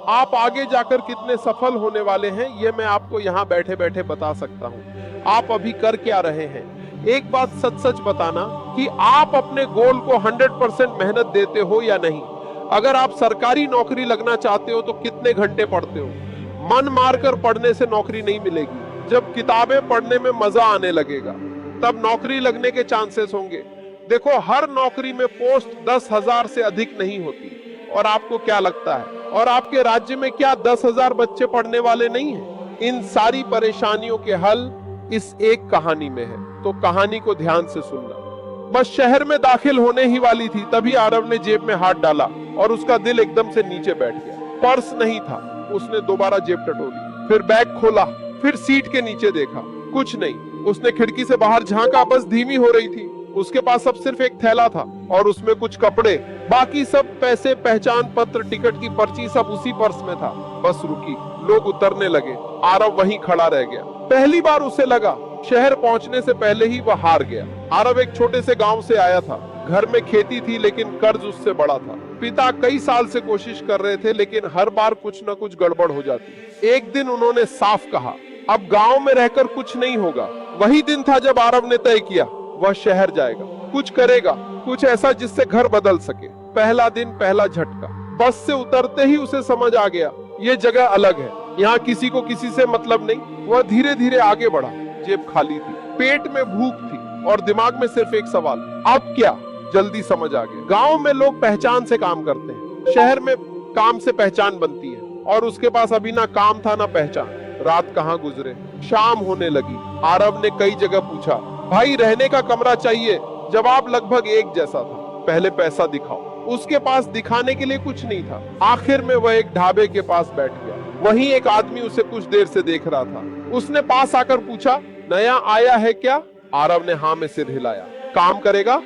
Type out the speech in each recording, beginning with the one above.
आप आगे जाकर कितने सफल होने वाले हैं ये मैं आपको यहाँ बैठे बैठे बता सकता हूँ। आप अभी कर क्या रहे हैं? एक बात सच सच बताना कि आप अपने गोल को 100% मेहनत देते हो या नहीं। अगर आप सरकारी नौकरी लगना चाहते हो तो कितने घंटे पढ़ते हो? मन मारकर पढ़ने से नौकरी नहीं मिलेगी। जब किताबें पढ़ने में मजा आने लगेगा तब नौकरी लगने के चांसेस होंगे। देखो, हर नौकरी में पोस्ट 10,000 से अधिक नहीं होती। और आपको क्या लगता है, और आपके राज्य में क्या 10,000 बच्चे पढ़ने वाले नहीं हैं? इन सारी परेशानियों के हल इस एक कहानी में है, तो कहानी को ध्यान से सुनना। बस शहर में दाखिल होने ही वाली थी तभी आरव ने जेब में हाथ डाला और उसका दिल एकदम से नीचे बैठ गया। पर्स नहीं था। उसने दोबारा जेब टटोली, फिर बैग खोला, फिर सीट के नीचे देखा, कुछ नहीं। उसने खिड़की से बाहर झांका, बस धीमी हो रही थी। उसके पास अब सिर्फ एक थैला था और उसमें कुछ कपड़े, बाकी सब पैसे, पहचान पत्र, टिकट की पर्ची सब उसी पर्स में था। बस रुकी, लोग उतरने लगे, आरव वहीं खड़ा रह गया। पहली बार उसे लगा शहर पहुंचने से पहले ही वह हार गया। आरव एक छोटे से गांव से आया था। घर में खेती थी लेकिन कर्ज उससे बड़ा था। पिता कई साल से कोशिश कर रहे थे लेकिन हर बार कुछ न कुछ गड़बड़ हो जाती। एक दिन उन्होंने साफ कहा, अब गांव में रहकर कुछ नहीं होगा। वही दिन था जब आरव ने तय किया वह शहर जाएगा, कुछ करेगा, कुछ ऐसा जिससे घर बदल सके। पहला दिन, पहला झटका। बस से उतरते ही उसे समझ आ गया ये जगह अलग है, यहाँ किसी को किसी से मतलब नहीं। वह धीरे धीरे आगे बढ़ा। जेब खाली थी, पेट में भूख थी और दिमाग में सिर्फ एक सवाल, अब क्या? जल्दी समझ आ गया। गांव में लोग पहचान से काम करते हैं, शहर में काम से पहचान बनती है। और उसके पास अभी ना काम था ना पहचान। रात कहाँ गुजरे, शाम होने लगी। आरव ने कई जगह पूछा, भाई रहने का कमरा चाहिए? जवाब लगभग एक जैसा था, पहले पैसा दिखाओ। उसके पास दिखाने के लिए कुछ नहीं था। आखिर में वह एक ढाबे के पास बैठ गया। वहीं एक आदमी उसे कुछ देर से देख रहा था। उसने पास आकर पूछा, नया आया है क्या? आरव ने हाँ में सिर हिलाया। काम करेगा?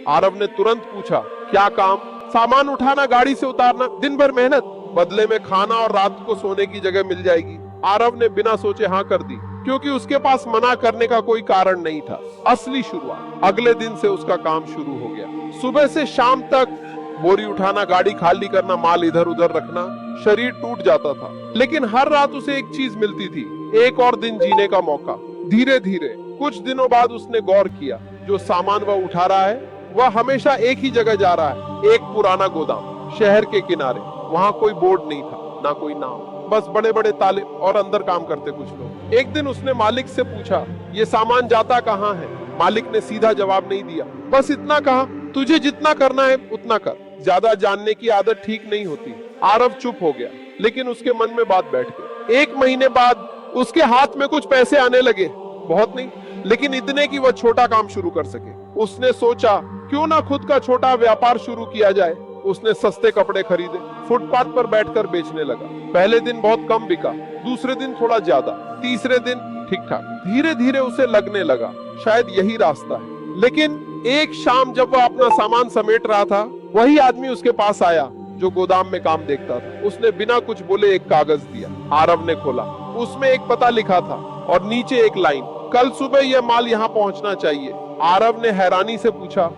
आरव ने तुरंत पूछा, क्या काम? सामान उठाना, गाड़ी से उतारना, दिन भर मेहनत, बदले में खाना और रात को सोने की जगह मिल जाएगी। आरव ने बिना सोचे हाँ कर दी, क्योंकि उसके पास मना करने का कोई कारण नहीं था। असली शुरुआत। अगले दिन से उसका काम शुरू हो गया। सुबह से शाम तक बोरी उठाना, गाड़ी खाली करना, माल इधर उधर रखना। शरीर टूट जाता था लेकिन हर रात उसे एक चीज मिलती थी, एक और दिन जीने का मौका। धीरे धीरे कुछ दिनों बाद उसने गौर किया, जो सामान वह उठा रहा है वह हमेशा एक ही जगह जा रहा है। एक पुराना गोदाम, शहर के किनारे। वहाँ कोई बोर्ड नहीं था, ना कोई नाम, बस बड़े बड़े ताले और अंदर काम करते कुछ लोग। एक दिन उसने मालिक से पूछा, ये सामान जाता कहाँ है? मालिक ने सीधा जवाब नहीं दिया, बस इतना कहा, तुझे जितना करना है उतना कर, ज्यादा जानने की आदत ठीक नहीं होती। आरव चुप हो गया लेकिन उसके मन में बात बैठ गई। 1 महीने बाद उसके हाथ में कुछ पैसे आने लगे, बहुत नहीं लेकिन इतने कि वह छोटा काम शुरू कर सके। उसने सोचा, क्यों ना खुद का छोटा व्यापार शुरू किया जाए। उसने सस्ते कपड़े खरीदे, फुटपाथ पर बैठकर बेचने लगा। पहले दिन बहुत कम बिका, दूसरे दिन थोड़ा ज्यादा, तीसरे दिन ठीक ठाक। धीरे धीरे उसे लगने लगा शायद यही रास्ता है। लेकिन एक शाम जब वह अपना सामान समेट रहा था, वही आदमी उसके पास आया जो गोदाम में काम देखता था। उसने बिना कुछ बोले एक कागज दिया। आरव ने खोला, उसमें एक पता लिखा था और नीचे एक लाइन, कल सुबह यह माल यहाँ पहुँचना चाहिए। आरव ने हैरानी से पूछा,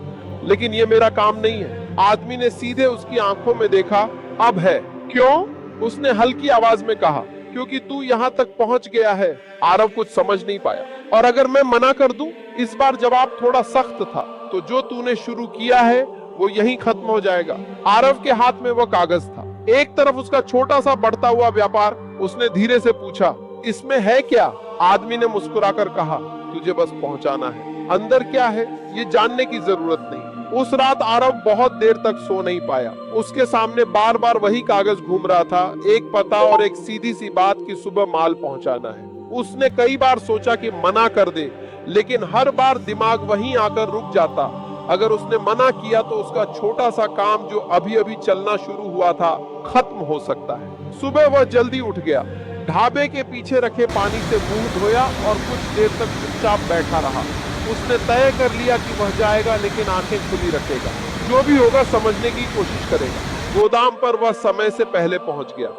लेकिन ये मेरा काम नहीं है। आदमी ने सीधे उसकी आंखों में देखा, अब है। क्यों? उसने हल्की आवाज में कहा, क्योंकि तू यहाँ तक पहुँच गया है। आरव कुछ समझ नहीं पाया। और अगर मैं मना कर दूं? इस बार जवाब थोड़ा सख्त था, तो जो तूने शुरू किया है वो यहीं खत्म हो जाएगा। आरव के हाथ में वो कागज था, एक तरफ उसका छोटा सा बढ़ता हुआ व्यापार। उसने धीरे से पूछा, इसमें है क्या? आदमी ने मुस्कुराकर कहा, तुझे बस पहुंचाना है। अंदर क्या है ये जानने की जरूरत नहीं। उस रात आरव बहुत देर तक सो नहीं पाया। उसके सामने बार बार वही कागज घूम रहा था, एक पता और एक सीधी सी बात कि सुबह माल पहुंचाना है। उसने कई बार सोचा कि मना कर दे, लेकिन हर बार दिमाग वहीं आकर रुक जाता। अगर उसने मना किया तो उसका छोटा सा काम जो अभी अभी चलना शुरू हुआ था खत्म हो सकता है। सुबह वह जल्दी उठ गया, ढाबे के पीछे रखे पानी से मुंह धोया और कुछ देर तक चुपचाप बैठा रहा। उसने तय कर लिया कि वह जाएगा लेकिन आंखें खुली रखेगा, जो भी होगा समझने की कोशिश करेगा। गोदाम पर वह समय से पहले पहुंच गया।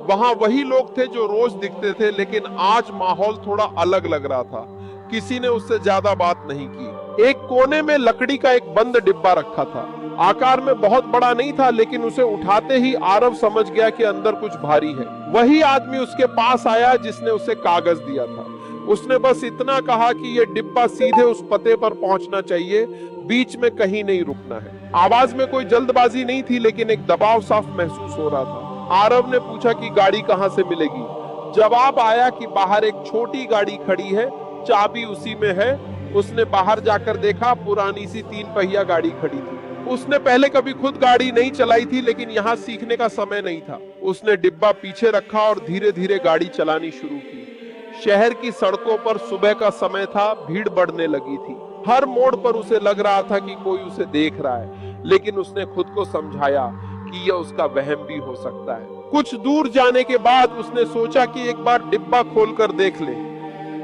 वहां वही लोग थे जो रोज दिखते थे, लेकिन आज माहौल थोड़ा अलग लग रहा था। किसी ने उससे ज्यादा बात नहीं की। एक कोने में लकड़ी का एक बंद डिब्बा रखा था। आकार में बहुत बड़ा नहीं था, लेकिन उसे उठाते ही आरव समझ गया कि अंदर कुछ भारी है। वही आदमी उसके पास आया जिसने उसे कागज दिया था। उसने बस इतना कहा कि यह डिब्बा सीधे उस पते पर पहुंचना चाहिए, बीच में कहीं नहीं रुकना है। आवाज में कोई जल्दबाजी नहीं थी, लेकिन एक दबाव साफ महसूस हो रहा था। आरव ने पूछा कि गाड़ी कहां से मिलेगी। जवाब आया कि बाहर एक छोटी गाड़ी खड़ी है, चाबी उसी में है। उसने बाहर जाकर देखा, पुरानी सी 3 पहिया गाड़ी खड़ी थी। उसने पहले कभी खुद गाड़ी नहीं चलाई थी, लेकिन यहाँ सीखने का समय नहीं था। उसने डिब्बा पीछे रखा और धीरे धीरे गाड़ी चलानी शुरू की। शहर की सड़कों पर सुबह का समय था, भीड़ बढ़ने लगी थी। हर मोड़ पर उसे लग रहा था कि कोई उसे देख रहा है, लेकिन उसने खुद को समझाया कि यह उसका वहम भी हो सकता है। कुछ दूर जाने के बाद उसने सोचा कि एक बार डिब्बा खोलकर देख ले।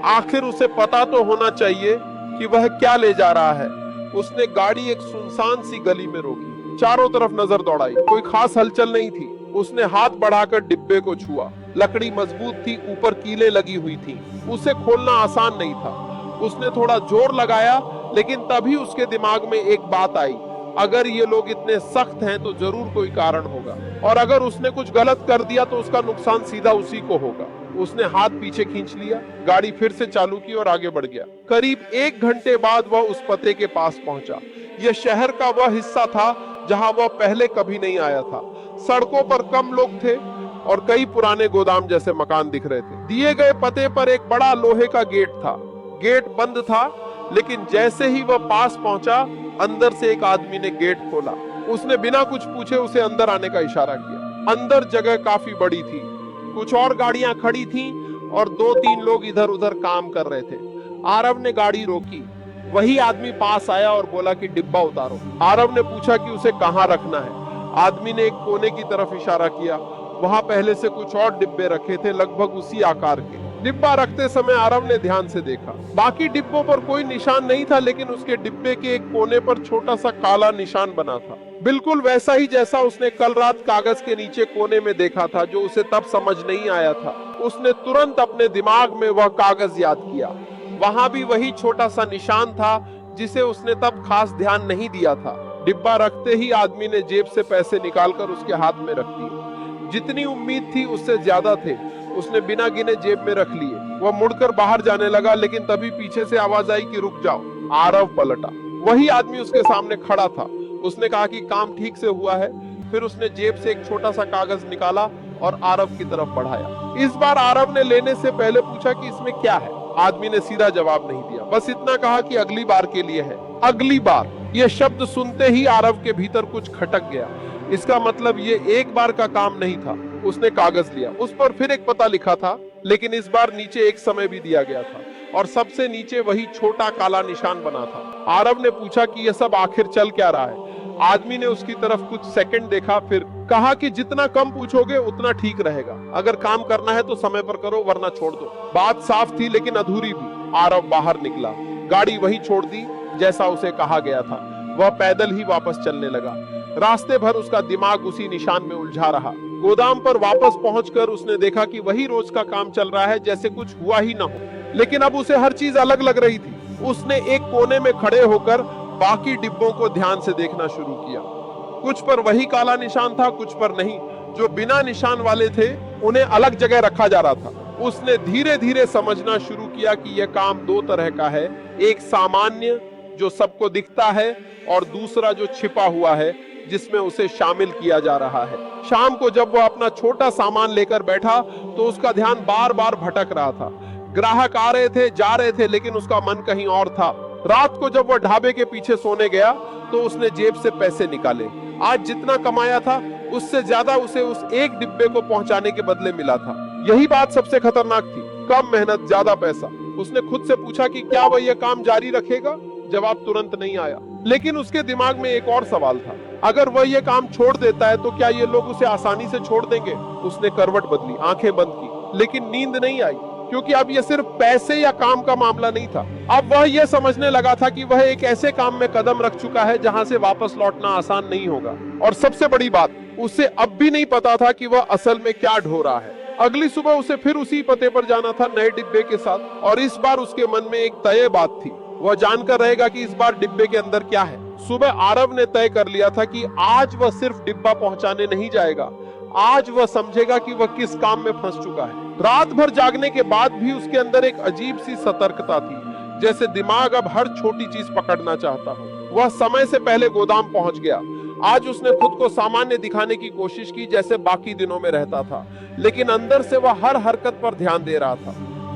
आखिर उसे पता तो होना चाहिए कि वह क्या ले जा रहा है। उसने गाड़ी एक सुनसान सी गली में रोकी, चारों तरफ नजर दौड़ाई। कोई खास हलचल नहीं थी। उसने हाथ बढ़ाकर डिब्बे को छुआ। लकड़ी मजबूत थी, ऊपर कीलें लगी हुई थी। उसे खोलना आसान नहीं था। उसने थोड़ा जोर लगाया, लेकिन तभी उसके दिमाग में एक बात आई, अगर ये लोग इतने सख्त हैं तो जरूर कोई कारण होगा, और अगर उसने कुछ गलत कर दिया तो उसका नुकसान सीधा उसी को होगा। उसने हाथ पीछे खींच लिया, गाड़ी फिर से चालू की और आगे बढ़ गया। करीब 1 घंटे बाद वह उस पते के पास पहुंचा। यह शहर का वह हिस्सा था जहां वह पहले कभी नहीं आया था। सड़कों पर कम लोग थे और कई पुराने गोदाम जैसे मकान दिख रहे थे। दिए गए पते पर एक बड़ा लोहे का गेट था। गेट बंद था, लेकिन जैसे ही वह पास पहुंचा, अंदर से एक आदमी ने गेट खोला। उसने बिना कुछ पूछे उसे अंदर आने का इशारा किया। अंदर जगह काफी बड़ी थी, कुछ और गाड़ियां खड़ी थीं और 2-3 लोग इधर उधर काम कर रहे थे। आरव ने गाड़ी रोकी। वही आदमी पास आया और बोला कि डिब्बा उतारो। आरव ने पूछा कि उसे कहां रखना है। आदमी ने एक कोने की तरफ इशारा किया। वहां पहले से कुछ और डिब्बे रखे थे, लगभग उसी आकार के। डिब्बा रखते समय आरव ने ध्यान से देखा। बाकी डिब्बों पर कोई निशान नहीं था, लेकिन उसके डिब्बे के एक कोने पर छोटा सा काला निशान बना था, बिल्कुल वैसा ही जैसा उसने कल रात कागज के नीचे कोने में देखा था, जो उसे तब समझ नहीं आया था। उसने तुरंत अपने दिमाग में वह कागज याद किया। वहां भी वही छोटा सा निशान था, जिसे उसने तब खास ध्यान नहीं दिया था। डिब्बा रखते ही आदमी ने जेब से पैसे निकालकर उसके हाथ में रख दिए। जितनी उम्मीद थी उससे ज्यादा थे। उसने बिना गिने जेब में रख लिए। वह मुड़कर बाहर जाने लगा, लेकिन तभी पीछे से आवाज आई कि रुक जाओ। आरव पलटा। वही आदमी उसके सामने खड़ा था। उसने कहा कि काम ठीक से हुआ है। फिर उसने जेब से एक छोटा सा कागज निकाला और आरव की तरफ बढ़ाया। इस बार आरव ने लेने से पहले पूछा कि इसमें क्या है। आदमी ने सीधा जवाब नहीं दिया, बस इतना कहा कि अगली बार के लिए है। अगली बार, यह शब्द सुनते ही आरव के भीतर कुछ खटक गया। इसका मतलब ये एक बार का काम नहीं था। उसने कागज लिया, उस पर फिर एक पता लिखा था, लेकिन इस बार नीचे एक समय भी दिया गया था और सबसे नीचे वही छोटा काला निशान बना था। आरव ने पूछा कि यह सब आखिर चल क्या रहा है। आदमी ने उसकी तरफ कुछ सेकंड देखा, फिर कहा कि जितना कम पूछोगे उतना ठीक रहेगा। अगर काम करना है तो समय पर करो, वरना छोड़ दो। बात साफ थी, लेकिन अधूरी भी। आरव बाहर निकला, गाड़ी वहीं छोड़ दी जैसा उसे कहा गया था। वह पैदल ही वापस चलने लगा। रास्ते भर उसका दिमाग उसी निशान में उलझा रहा। गोदाम पर वापस पहुंचकर उसने देखा कि वही रोज का काम चल रहा है, जैसे कुछ हुआ ही ना हो। लेकिन अब उसे हर चीज अलग लग रही थी। उसने एक कोने में खड़े होकर बाकी डिब्बों को ध्यान से देखना शुरू किया। कुछ पर वही काला निशान था, कुछ पर नहीं। जो बिना निशान वाले थे, उन्हें अलग जगह रखा जा रहा था। उसने धीरे धीरे समझना शुरू किया कि यह काम 2 तरह का है। एक सामान्य, जो सबको दिखता है, और दूसरा जो छिपा हुआ है, जिसमें उसे शामिल किया जा रहा है। शाम को जब वह अपना छोटा सामान लेकर बैठा तो उसका ध्यान बार बार भटक रहा था। ग्राहक आ रहे थे, जा रहे थे, लेकिन उसका मन कहीं और था। रात को जब वह ढाबे के पीछे सोने गया तो उसने जेब से पैसे निकाले। आज जितना कमाया था उससे ज्यादा उसे उस एक डिब्बे को पहुंचाने के बदले मिला था। यही बात सबसे खतरनाक थी। कम मेहनत, ज्यादा पैसा। उसने खुद से पूछा कि क्या वह यह काम जारी रखेगा। जवाब तुरंत नहीं आया, लेकिन उसके दिमाग में एक और सवाल था। अगर वह यह काम छोड़ देता है तो क्या ये लोग उसे आसानी से छोड़ देंगे। उसने करवट बदली, आंखें बंद की, लेकिन नींद नहीं आई, क्योंकि अब यह सिर्फ पैसे या काम का मामला नहीं था। अब वह यह समझने लगा था कि वह एक ऐसे काम में कदम रख चुका है जहां से वापस लौटना आसान नहीं होगा। और सबसे बड़ी बात, उसे अब भी नहीं पता था कि वह असल में क्या ढो रहा है। अगली सुबह उसे फिर उसी पते पर जाना था, नए डिब्बे के साथ। और इस बार उसके मन में एक तय बात थी। वह जानकर रहेगा कि इस बार डिब्बे के अंदर क्या है। सुबह आरव ने तय कर लिया था कि आज वह सिर्फ डिब्बा पहुंचाने नहीं जाएगा, आज वह समझेगा कि वह किस काम में फंस चुका है। रात भर जागने के बाद भी उसके अंदर एक अजीब सी सतर्कता थी, जैसे दिमाग अब हर छोटी चीज पकड़ना चाहता हो। वह समय से पहले गोदाम पहुंच गया। आज उसने खुद को सामान्य दिखाने की कोशिश की, जैसे बाकी दिनों में रहता था, लेकिन अंदर से वह हर हरकत पर ध्यान दे रहा था।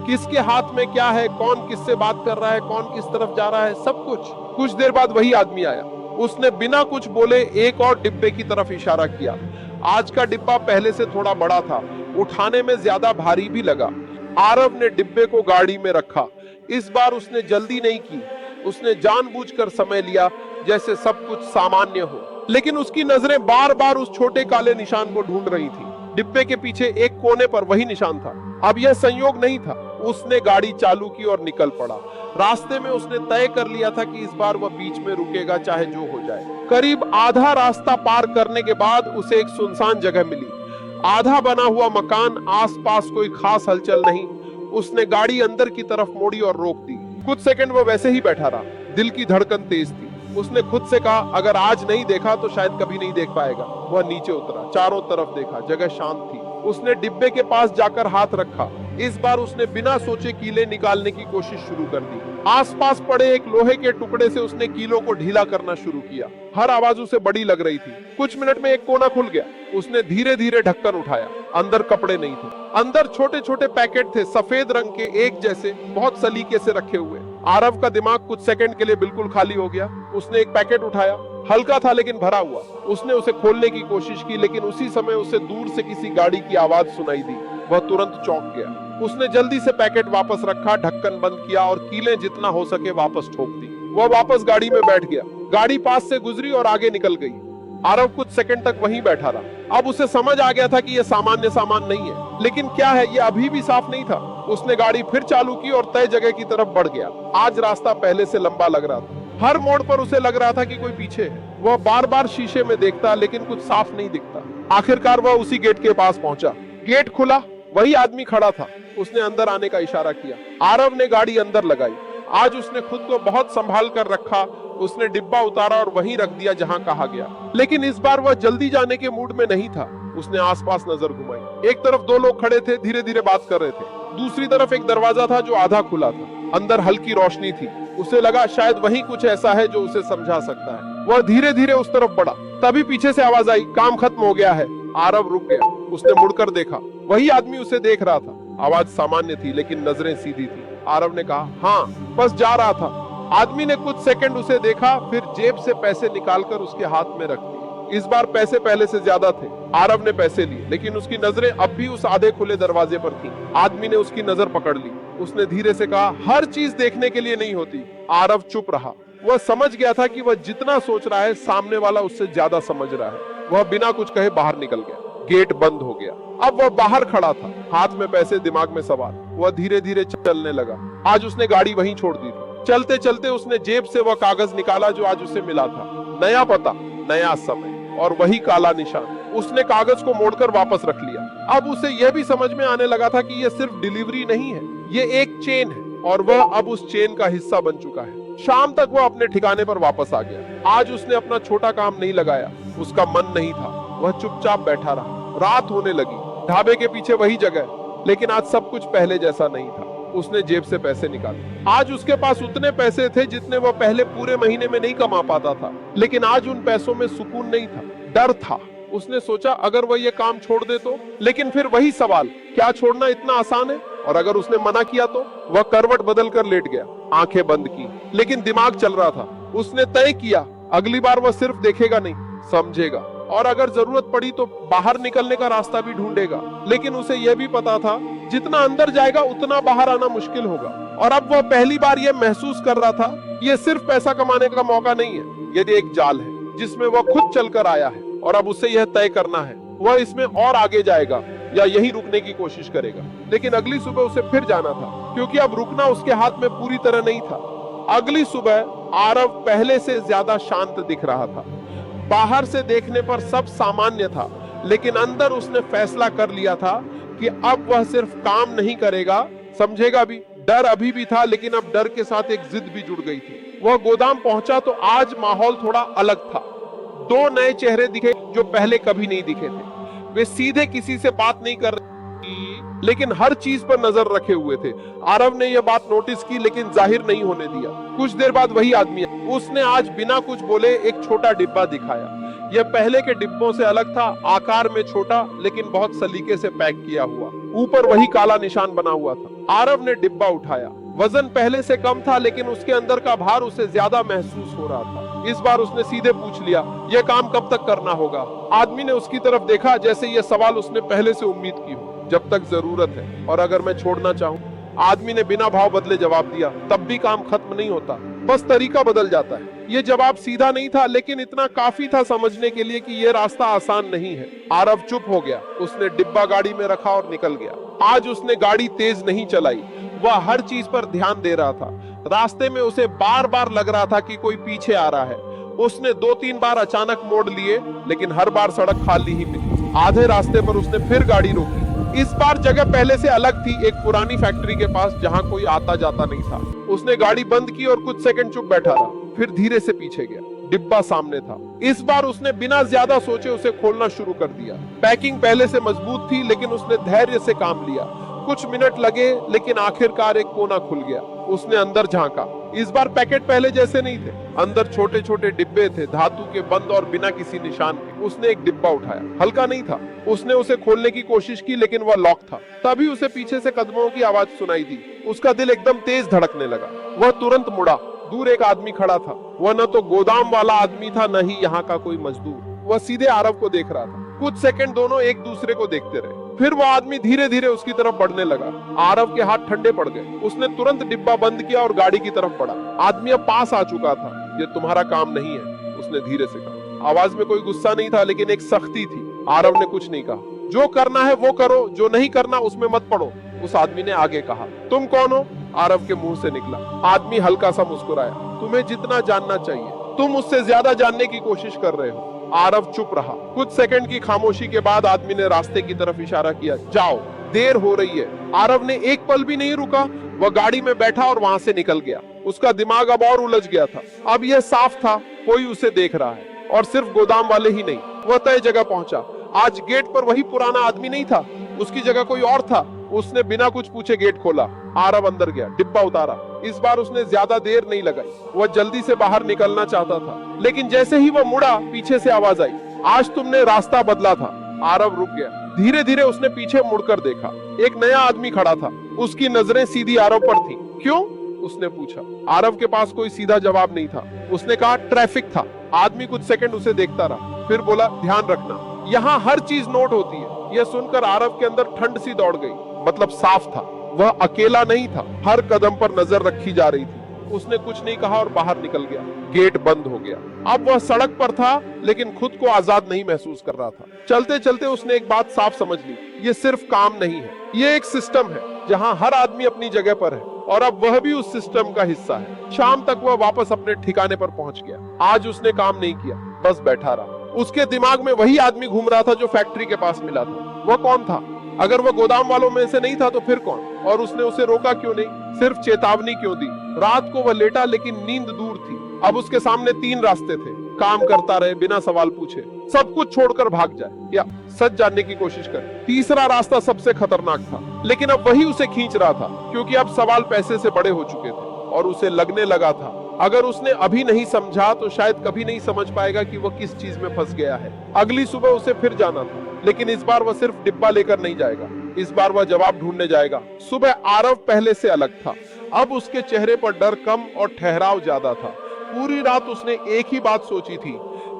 किसके हाथ में क्या है, कौन किससे बात कर रहा है, कौन किस तरफ जा रहा है, सब कुछ। कुछ देर बाद वही आदमी आया। उसने बिना कुछ बोले एक और डिब्बे की तरफ इशारा किया। आज का डिब्बा पहले से थोड़ा बड़ा था, उठाने में ज्यादा भारी भी लगा। आरव ने डिब्बे को गाड़ी में रखा। इस बार उसने जल्दी नहीं की, उसने जानबूझकर समय लिया, जैसे सब कुछ सामान्य हो। लेकिन उसकी नजरें बार बार उस छोटे काले निशान को ढूंढ रही थी। डिब्बे के पीछे एक कोने पर वही निशान था। अब यह संयोग नहीं था। उसने गाड़ी चालू की और निकल पड़ा। रास्ते में उसने तय कर लिया था कि इस बार वह बीच में रुकेगा, चाहे जो हो जाए। करीब आधा रास्ता पार करने के बाद उसे एक सुनसान जगह मिली। आधा बना हुआ मकान, आसपास कोई खास हलचल नहीं। उसने गाड़ी अंदर की तरफ मोड़ी और रोक दी। कुछ सेकंड वह वैसे ही बैठा रहा। दिल की धड़कन तेज थी। उसने खुद से कहा, अगर आज नहीं देखा तो शायद कभी नहीं देख पाएगा। वह नीचे उतरा, चारों तरफ देखा, जगह शांत थी। उसने डिब्बे के पास जाकर हाथ रखा। इस बार उसने बिना सोचे कीले निकालने की कोशिश शुरू कर दी। आसपास पड़े एक लोहे के टुकड़े से उसने कीलों को ढीला करना शुरू किया। हर आवाज उसे बड़ी लग रही थी। कुछ मिनट में एक कोना खुल गया। उसने धीरे धीरे ढक्कन उठाया। अंदर कपड़े नहीं थे। अंदर छोटे छोटे पैकेट थे, सफेद रंग के, एक जैसे, बहुत सलीके से रखे हुए। आरव का दिमाग कुछ सेकंड के लिए बिल्कुल खाली हो गया। उसने एक पैकेट उठाया। हल्का था लेकिन भरा हुआ। उसने उसे खोलने की कोशिश की, लेकिन उसी समय उसे दूर से किसी गाड़ी की आवाज सुनाई दी। वह तुरंत चौंक गया। उसने जल्दी से पैकेट वापस रखा, ढक्कन बंद किया और कीलें जितना हो सके वापस ठोक दी। वह वापस गाड़ी में बैठ गया। गाड़ी पास से गुजरी और आगे निकल गई। आरव कुछ सेकंड तक वहीं बैठा रहा। अब उसे समझ आ गया था कि यह सामान्य सामान नहीं है, लेकिन क्या है यह अभी भी साफ नहीं था। उसने गाड़ी फिर चालू की और तय जगह की तरफ बढ़ गया। आज रास्ता पहले से लंबा लग रहा था। हर मोड़ पर उसे लग रहा था कि कोई पीछे है। वह बार बार शीशे में देखता, लेकिन कुछ साफ नहीं दिखता। आखिरकार वह उसी गेट के पास पहुंचा। गेट खुला। वही आदमी खड़ा था। उसने अंदर आने का इशारा किया। आरव ने गाड़ी अंदर लगाई। आज उसने खुद को बहुत संभाल कर रखा। उसने डिब्बा उतारा और वहीं रख दिया जहां कहा गया। लेकिन इस बार वह जल्दी जाने के मूड में नहीं था। उसने आसपास नजर घुमाई। एक तरफ दो लोग खड़े थे, धीरे धीरे बात कर रहे थे। दूसरी तरफ एक दरवाजा था जो आधा खुला था। अंदर हल्की रोशनी थी। उसे लगा शायद वही कुछ ऐसा है जो उसे समझा सकता है। वह धीरे धीरे उस तरफ बढ़ा। तभी पीछे से आवाज आई, काम खत्म हो गया है। आरव रुक गया। उसने मुड़कर देखा। वही आदमी उसे देख रहा था। आवाज सामान्य थी लेकिन नजरें सीधी थी। आरव ने कहा, हाँ, बस जा रहा था। आदमी ने कुछ सेकंड उसे देखा, फिर जेब से पैसे निकालकर उसके हाथ में रख दिए। इस बार पैसे पहले से ज्यादा थे। आरव ने पैसे लिए, लेकिन उसकी नजरें अब भी उस आधे खुले दरवाजे पर थीं। आदमी ने उसकी नजर पकड़ ली। उसने धीरे से कहा, हर चीज देखने के लिए नहीं होती। आरव चुप रहा। वह समझ गया था कि वह जितना सोच रहा है, सामने वाला उससे ज्यादा समझ रहा है। वह बिना कुछ कहे बाहर निकल गया। गेट बंद हो गया। अब वह बाहर खड़ा था, हाथ में पैसे, दिमाग में सवाल। वह धीरे धीरे चलने लगा। आज उसने गाड़ी वहीं छोड़ दी थी। चलते चलते उसने जेब से वह कागज निकाला जो आज उसे मिला था। नया पता, नया समय और वही काला निशान। उसने कागज को मोड़कर वापस रख लिया। अब उसे यह भी समझ में आने लगा था कि यह सिर्फ डिलीवरी नहीं है, यह एक चेन है और वह अब उस चेन का हिस्सा बन चुका है। शाम तक वह अपने ठिकाने पर वापस आ गया। आज उसने अपना छोटा काम नहीं लगाया। उसका मन नहीं था। वह चुपचाप बैठा रहा। रात होने लगी। ढाबे के पीछे वही जगह, लेकिन आज सब कुछ पहले जैसा नहीं था। उसने जेब से पैसे निकाले। आज उसके पास उतने पैसे थे जितने वह पहले पूरे महीने में नहीं कमा पाता था, लेकिन आज उन पैसों में सुकून नहीं था, डर था। उसने सोचा अगर वह ये काम छोड़ दे तो, लेकिन फिर वही सवाल, क्या छोड़ना इतना आसान है? और अगर उसने मना किया तो? वह करवट बदल कर लेट गया, आंखें बंद की, लेकिन दिमाग चल रहा था। उसने तय किया अगली बार वह सिर्फ देखेगा नहीं, समझेगा, और अगर जरूरत पड़ी तो बाहर निकलने का रास्ता भी ढूंढेगा। लेकिन उसे यह भी पता था जितना अंदर जाएगा उतना बाहर आना मुश्किल होगा। और अब वह पहली बार यह महसूस कर रहा था, यह सिर्फ पैसा कमाने का मौका नहीं है, यदि एक जाल है जिसमें वह खुद चलकर आया है। और अब उसे यह तय करना है वह इसमें और आगे जाएगा या यही रुकने की कोशिश करेगा। लेकिन अगली सुबह उसे फिर जाना था, क्योंकि अब रुकना उसके हाथ में पूरी तरह नहीं था। अगली सुबह आरव पहले से ज्यादा शांत दिख रहा था। बाहर से देखने पर सब सामान्य था, लेकिन अंदर उसने फैसला कर लिया था कि अब वह सिर्फ काम नहीं करेगा, समझेगा भी। डर अभी भी था, लेकिन अब डर के साथ एक जिद भी जुड़ गई थी। वह गोदाम पहुंचा तो आज माहौल थोड़ा अलग था। दो नए चेहरे दिखे जो पहले कभी नहीं दिखे थे। वे सीधे किसी से बात नहीं कर रहे, लेकिन हर चीज पर नजर रखे हुए थे। आरव ने यह बात नोटिस की लेकिन जाहिर नहीं होने दिया। कुछ देर बाद वही आदमी उसने आज बिना कुछ बोले एक छोटा डिब्बा दिखाया। यह पहले के डिब्बों से अलग था, आकार में छोटा लेकिन बहुत सलीके से पैक किया हुआ। ऊपर वही काला निशान बना हुआ था। आरव ने डिब्बा उठाया। वजन पहले से कम था लेकिन उसके अंदर का भार उसे ज्यादा महसूस हो रहा था। इस बार उसने सीधे पूछ लिया, यह काम कब तक करना होगा? आदमी ने उसकी तरफ देखा जैसे यह सवाल उसने पहले से उम्मीद की हो। जब तक जरूरत है, और अगर मैं छोड़ना चाहूं? आदमी ने बिना भाव बदले जवाब दिया। तब भी काम खत्म नहीं होता, बस तरीका बदल जाता है। ये जवाब सीधा नहीं था लेकिन इतना काफी था समझने के लिए कि यह रास्ता आसान नहीं है। आरव चुप हो गया। उसने डिब्बा गाड़ी में रखा और निकल गया। आज उसने गाड़ी तेज नहीं चलाई। वह हर चीज पर ध्यान दे रहा था। रास्ते में उसे बार बार लग रहा था कि कोई पीछे आ रहा है। उसने 2-3 बार अचानक मोड़ लिए लेकिन हर बार सड़क खाली ही मिली। आधे रास्ते पर उसने फिर गाड़ी रोकी। इस बार जगह पहले से अलग थी, एक पुरानी फैक्ट्री के पास जहां कोई आता जाता नहीं था। उसने गाड़ी बंद की और कुछ सेकंड चुप बैठा रहा, फिर धीरे से पीछे गया। डिब्बा सामने था। इस बार उसने बिना ज्यादा सोचे उसे खोलना शुरू कर दिया। पैकिंग पहले से मजबूत थी लेकिन उसने धैर्य से काम लिया। कुछ मिनट लगे लेकिन आखिरकार एक कोना खुल गया। उसने अंदर झांका। इस बार पैकेट पहले जैसे नहीं थे। अंदर छोटे छोटे डिब्बे थे, धातु के बंद और बिना किसी निशान के। उसने एक डिब्बा उठाया। हल्का नहीं था। उसने उसे खोलने की कोशिश की लेकिन वह लॉक था। तभी उसे पीछे से कदमों की आवाज सुनाई दी। उसका दिल एकदम तेज धड़कने लगा। वह तुरंत मुड़ा। दूर एक आदमी खड़ा था। वह न तो गोदाम वाला आदमी था न ही यहाँ का कोई मजदूर। वह सीधे आरव को देख रहा था। कुछ सेकंड दोनों एक दूसरे को देखते रहे। फिर वो आदमी धीरे धीरे उसकी तरफ बढ़ने लगा। आरव के हाथ ठंडे पड़ गए। उसने तुरंत डिब्बा बंद किया और गाड़ी की तरफ बढ़ा। आदमी अब पास आ चुका था। ये तुम्हारा काम नहीं है, उसने धीरे से कहा। आवाज में कोई गुस्सा नहीं था लेकिन एक सख्ती थी। आरव ने कुछ नहीं कहा। जो करना है वो करो, जो नहीं करना उसमें मत पड़ो, उस आदमी ने आगे कहा। तुम कौन हो? आरव के मुंह से निकला। आदमी हल्का सा मुस्कुराया। तुम्हें जितना जानना चाहिए, तुम उससे ज्यादा जानने की कोशिश कर रहे हो। आरव चुप रहा। कुछ सेकंड की खामोशी के बाद आदमी ने रास्ते की तरफ इशारा किया। जाओ, देर हो रही है। आरव ने एक पल भी नहीं रुका। वह गाड़ी में बैठा और वहां से निकल गया। उसका दिमाग अब और उलझ गया था। अब यह साफ था, कोई उसे देख रहा है, और सिर्फ गोदाम वाले ही नहीं। वह तय जगह पहुंचा। आज गेट पर वही पुराना आदमी नहीं था, उसकी जगह कोई और था। उसने बिना कुछ पूछे गेट खोला। आरव अंदर गया, डिब्बा उतारा। इस बार उसने ज्यादा देर नहीं लगाई। वह जल्दी से बाहर निकलना चाहता था लेकिन जैसे ही वह मुड़ा, पीछे से आवाज आई, आज तुमने रास्ता बदला था। आरव रुक गया। धीरे धीरे उसने पीछे मुड़कर देखा। एक नया आदमी खड़ा था। उसकी नजरें सीधी आरव पर थी। क्यों? उसने पूछा। आरव के पास कोई सीधा जवाब नहीं था। उसने कहा, ट्रैफिक था। आदमी कुछ सेकंड उसे देखता रहा, फिर बोला, ध्यान रखना, यहाँ हर चीज नोट होती है। यह सुनकर आरव के अंदर ठंड सी दौड़ गई। मतलब साफ था, वह अकेला नहीं था। हर कदम पर नजर रखी जा रही थी। उसने कुछ नहीं कहा और बाहर निकल गया। गेट बंद हो गया। अब वह सड़क पर था लेकिन खुद को आजाद नहीं महसूस कर रहा था। चलते चलते उसने एक बात साफ समझ ली, ये सिर्फ काम नहीं है, ये एक सिस्टम है जहां हर आदमी अपनी जगह पर है और अब वह भी उस सिस्टम का हिस्सा है। शाम तक वह वापस अपने ठिकाने पर पहुंच गया। आज उसने काम नहीं किया, बस बैठा रहा। उसके दिमाग में वही आदमी घूम रहा था जो फैक्ट्री के पास मिला था। वह कौन था? अगर वह गोदाम वालों में से नहीं था तो फिर कौन? और उसने उसे रोका क्यों नहीं? सिर्फ चेतावनी क्यों दी? रात को वह लेटा लेकिन नींद दूर थी। अब उसके सामने 3 रास्ते थे। काम करता रहे, बिना सवाल पूछे, सब कुछ छोड़कर भाग जाए, या सच जानने की कोशिश करे। तीसरा रास्ता सबसे खतरनाक था लेकिन अब वही उसे खींच रहा था, क्योंकि अब सवाल पैसे से बड़े हो चुके थे और उसे लगने लगा था अगर उसने अभी नहीं समझा तो शायद कभी नहीं समझ पाएगा कि वह किस चीज में फंस गया है। अगली सुबह उसे फिर जाना था लेकिन इस बार वह सिर्फ डिब्बा लेकर नहीं जाएगा, इस बार वह जवाब ढूंढने जाएगा। सुबह आरव पहले से अलग था। अब उसके चेहरे पर डर कम और ठहराव ज्यादा था। पूरी रात उसने एक ही बात सोची थी,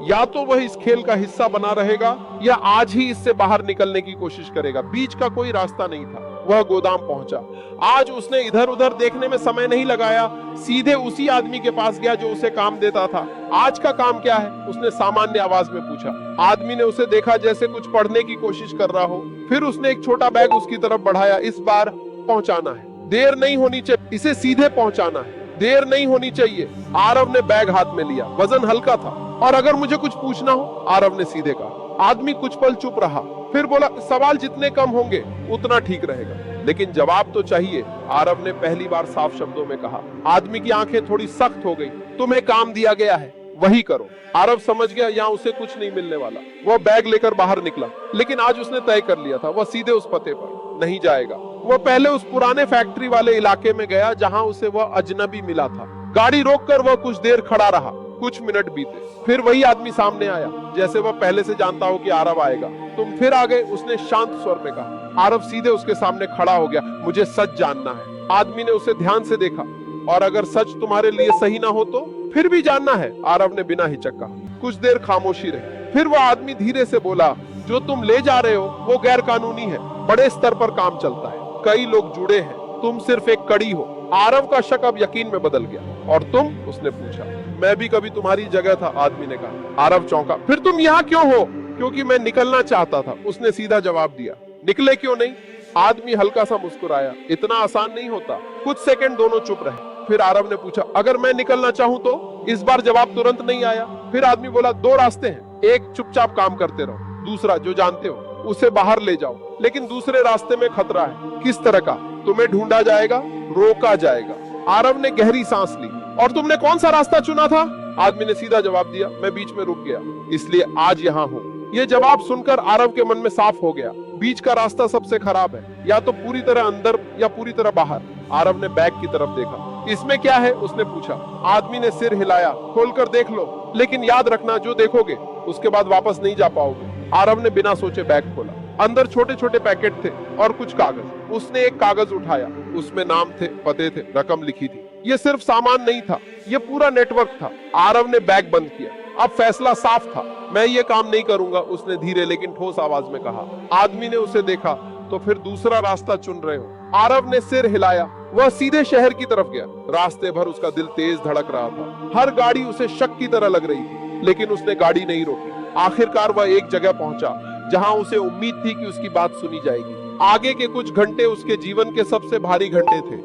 या तो वह इस खेल का हिस्सा बना रहेगा या आज ही इससे बाहर निकलने की कोशिश करेगा। बीच का कोई रास्ता नहीं था। वह गोदाम पहुंचा। आज उसने इधर उधर देखने में समय नहीं लगाया, सीधे उसी आदमी के पास गया जो उसे काम देता था। आज का काम क्या है? उसने सामान्य आवाज में पूछा। आदमी ने उसे देखा जैसे कुछ पढ़ने की कोशिश कर रहा हो। फिर उसने एक छोटा बैग उसकी तरफ बढ़ाया। इस बार पहुंचाना है, देर नहीं होनी चाहिए, इसे सीधे पहुंचाना है, देर नहीं होनी चाहिए। आरव ने बैग हाथ में लिया। वजन हल्का था। और अगर मुझे कुछ पूछना हो? आरव ने सीधे कहा। आदमी कुछ पल चुप रहा। फिर बोला सवाल जितने कम होंगे उतना ठीक रहेगा, लेकिन जवाब तो चाहिए। आरव ने पहली बार साफ शब्दों में कहा। आदमी की आंखें थोड़ी सख्त हो गई। तुम्हें काम दिया गया है, वही करो। आरव समझ गया यहाँ उसे कुछ नहीं मिलने वाला। वह बैग लेकर बाहर निकला, लेकिन आज उसने तय कर लिया था, वह सीधे उस पते पर नहीं जाएगा। वह पहले उस पुराने फैक्ट्री वाले इलाके में गया जहाँ उसे वह अजनबी मिला था। गाड़ी रोककर वह कुछ देर खड़ा रहा। कुछ मिनट बीते, फिर वही आदमी सामने आया, जैसे वह पहले से जानता हो कि आरव आएगा। तुम फिर आ गए, उसने शांत स्वर में कहा। आरव सीधे उसके सामने खड़ा हो गया। मुझे सच जानना है। आदमी ने उसे ध्यान से देखा। और अगर सच तुम्हारे लिए सही ना हो तो फिर भी जानना है, आरव ने बिना हिचक कहा। कुछ देर खामोशी रही, फिर वह आदमी धीरे से बोला, जो तुम ले जा रहे हो वो गैर कानूनी है, बड़े स्तर पर काम चलता है, कई लोग जुड़े हैं, तुम सिर्फ एक कड़ी हो। आरव का शक अब यकीन में बदल गया। और तुम? उसने पूछा। मैं भी कभी तुम्हारी जगह था, आदमी ने कहा। आरव चौंका। फिर तुम यहाँ क्यों हो? क्योंकि मैं निकलना चाहता था, उसने सीधा जवाब दिया। निकले क्यों नहीं? आदमी हल्का सा मुस्कुराया। इतना आसान नहीं होता। कुछ सेकंड दोनों चुप रहे। फिर आरव ने पूछा, अगर मैं निकलना चाहूं तो? इस बार जवाब तुरंत नहीं आया। फिर आदमी बोला, दो रास्ते हैं, एक चुपचाप काम करते रहो, दूसरा जो जानते हो उसे बाहर ले जाओ, लेकिन दूसरे रास्ते में खतरा है। किस तरह का? तुम्हें ढूंढा जाएगा, रोका जाएगा। आरव ने गहरी सांस ली। और तुमने कौन सा रास्ता चुना था? आदमी ने सीधा जवाब दिया, मैं बीच में रुक गया, इसलिए आज यहाँ हूँ। ये जवाब सुनकर आरव के मन में साफ हो गया, बीच का रास्ता सबसे खराब है, या तो पूरी तरह अंदर या पूरी तरह बाहर। आरव ने बैग की तरफ देखा। इसमें क्या है? उसने पूछा। आदमी ने सिर हिलाया। खोलकर देख लो, लेकिन याद रखना, जो देखोगे उसके बाद वापस नहीं जा पाओगे। आरव ने बिना सोचे बैग खोला। अंदर छोटे छोटे पैकेट थे और कुछ कागज। उसने एक कागज उठाया, उसमें नाम थे, पते थे, रकम लिखी थी। ये सिर्फ सामान नहीं था, ये पूरा नेटवर्क था। आरव ने बैग बंद किया। अब फैसला साफ था, मैं ये काम नहीं करूंगा, उसने धीरे लेकिन ठोस आवाज में कहा। आदमी ने उसे देखा। तो फिर दूसरा रास्ता चुन रहे हो? आरव ने सिर हिलाया। वह सीधे शहर की तरफ गया। रास्ते भर उसका दिल तेज धड़क रहा था। हर गाड़ी उसे शक की तरह लग रही थी, लेकिन उसने गाड़ी नहीं रोकी। आखिरकार वह एक जगह पहुंचा जहां उसे उम्मीद थी कि उसकी बात सुनी जाएगी। आगे के कुछ घंटे उसके जीवन के सबसे भारी घंटे थे।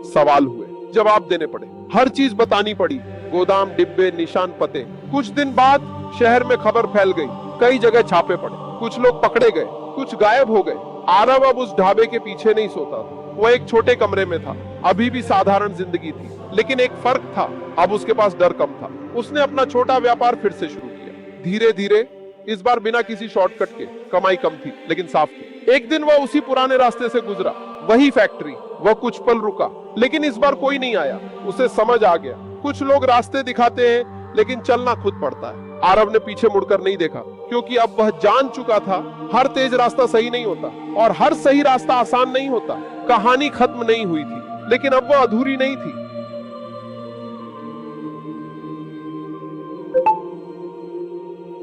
सवाल हुए, जवाब देने पड़े, हर चीज बतानी पड़ी, गोदाम, डिब्बे, निशान, पते। कुछ दिन बाद शहर में खबर फैल गई। कई जगह छापे पड़े। कुछ लोग पकड़े गए, कुछ गायब हो गए। आरव अब उस ढाबे के पीछे नहीं सोता था। वो एक छोटे कमरे में था। अभी भी साधारण जिंदगी थी, लेकिन एक फर्क था, अब उसके पास डर कम था। उसने अपना छोटा व्यापार फिर से शुरू किया, धीरे धीरे, इस बार बिना किसी शॉर्टकट के। कमाई कम थी, लेकिन साफ थी। एक दिन वह उसी पुराने रास्ते से गुजरा, वही फैक्ट्री। वह कुछ पल रुका, लेकिन इस बार कोई नहीं आया। उसे समझ आ गया, कुछ लोग रास्ते दिखाते हैं, लेकिन चलना खुद पड़ता है। आरव ने पीछे मुड़कर नहीं देखा, क्योंकि अब वह जान चुका था, हर तेज रास्ता सही नहीं होता और हर सही रास्ता आसान नहीं होता। कहानी खत्म नहीं हुई थी, लेकिन अब वह अधूरी नहीं थी।